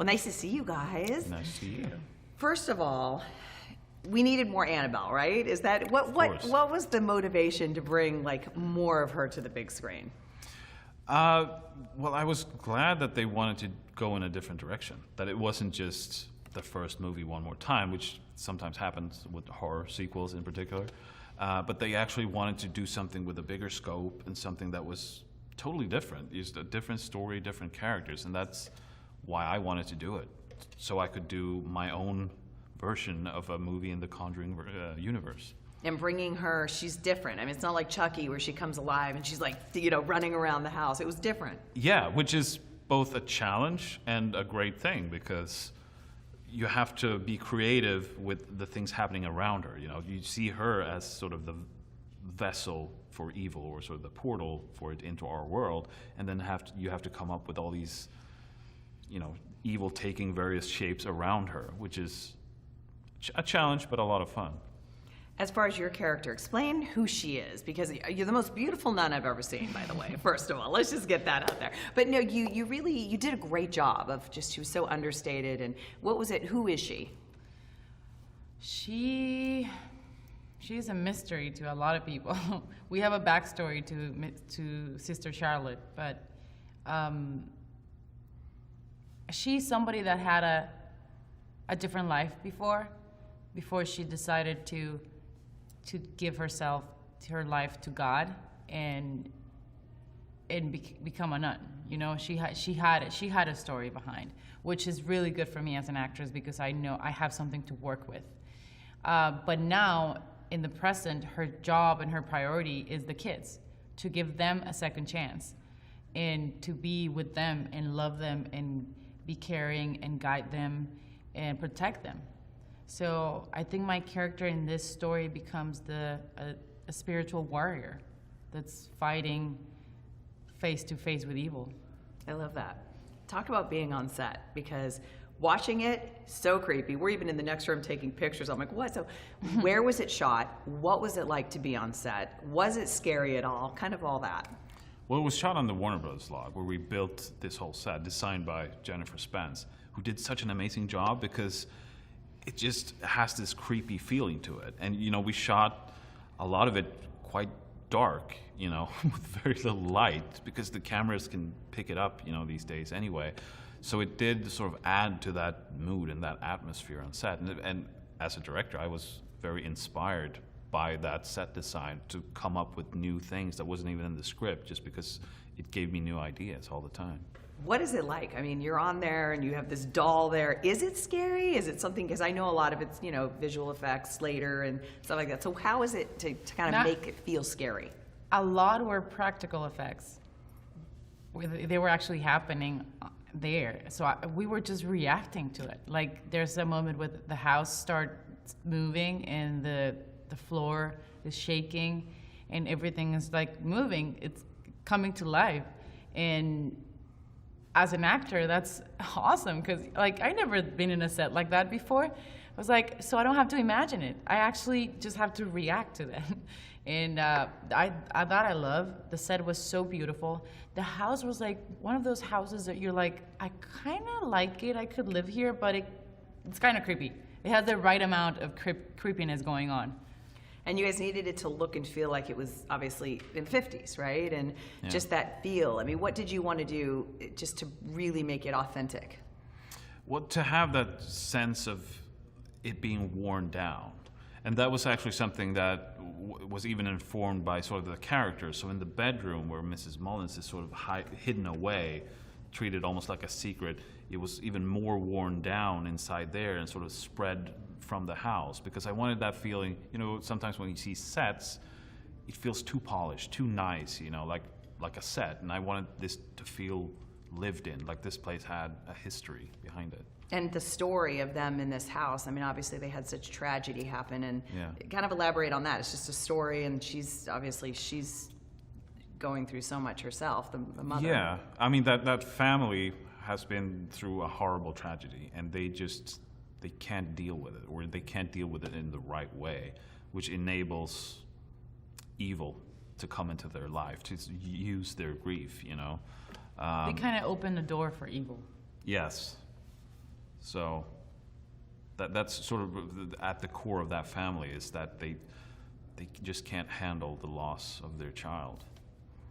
Well, nice to see you guys. Nice to see you. First of all, we needed more Annabelle, right? Is that what was the motivation to bring like more of her to the big screen? Well, I was glad that they wanted to go in a different direction. That it wasn't just the first movie one more time, which sometimes happens with horror sequels in particular. But they actually wanted to do something with a bigger scope and something that was totally different. Used a different story, different characters, and that's why I wanted to do it. So I could do my own version of a movie in the Conjuring universe. And bringing her, she's different. I mean, it's not like Chucky where she comes alive and she's like, you know, running around the house. It was different. Yeah, which is both a challenge and a great thing because you have to be creative with the things happening around her. You know, you see her as sort of the vessel for evil or sort of the portal for it into our world, and then you have to come up with all these, you know, evil taking various shapes around her, which is a challenge, but a lot of fun. As far as your character, explain who she is, because you're the most beautiful nun I've ever seen, by the way, first of all. Let's just get that out there. But no, you really did a great job of just, she was so understated. And what was it, who is she? She's a mystery to a lot of people. We have a backstory to Sister Charlotte, but she's somebody that had a different life before she decided to give herself, her life to God and become a nun. You know, she had a story behind, which is really good for me as an actress because I know I have something to work with. But now, in the present, her job and her priority is the kids, to give them a second chance and to be with them and love them and be caring and guide them and protect them. So I think my character in this story becomes a spiritual warrior that's fighting face to face with evil. I love that. Talk about being on set, because watching it, so creepy. We're even in the next room taking pictures. I'm like, what? So where was it shot? What was it like to be on set? Was it scary at all? Kind of all that. Well, it was shot on the Warner Brothers lot, where we built this whole set, designed by Jennifer Spence, who did such an amazing job because it just has this creepy feeling to it. And, you know, we shot a lot of it quite dark, you know, with very little light, because the cameras can pick it up, you know, these days anyway. So it did sort of add to that mood and that atmosphere on set. And as a director, I was very inspired by that set design to come up with new things that wasn't even in the script, just because it gave me new ideas all the time. What is it like? I mean, you're on there and you have this doll there. Is it scary? Is it something, because I know a lot of it's, you know, visual effects later and stuff like that. So how is it to kind of make it feel scary? A lot were practical effects. They were actually happening there. So we were just reacting to it. Like there's a moment with the house starts moving and the floor is shaking and everything is like moving. It's coming to life. And as an actor, that's awesome, because like I never been in a set like that before. I was like, so I don't have to imagine it. I actually just have to react to that. And that I love. The set was so beautiful. The house was like one of those houses that you're like, I kind of like it. I could live here, but it's kind of creepy. It had the right amount of creepiness going on. And you guys needed it to look and feel like it was obviously in the 50s, right? And just that feel. I mean, what did you want to do just to really make it authentic? Well, to have that sense of it being worn down. And that was actually something that was even informed by sort of the characters. So in the bedroom where Mrs. Mullins is sort of hidden away, treated almost like a secret, it was even more worn down inside there and sort of spread from the house, because I wanted that feeling. You know, sometimes when you see sets, it feels too polished, too nice, you know, like a set, and I wanted this to feel lived in, like this place had a history behind it. And the story of them in this house, I mean, obviously they had such tragedy happen, and kind of elaborate on that. It's just a story, and she's going through so much herself, the mother. Yeah, I mean, that family has been through a horrible tragedy, and they can't deal with it, or they can't deal with it in the right way, which enables evil to come into their life, to use their grief, you know. They kind of open the door for evil. Yes. So that's sort of at the core of that family, is that they just can't handle the loss of their child.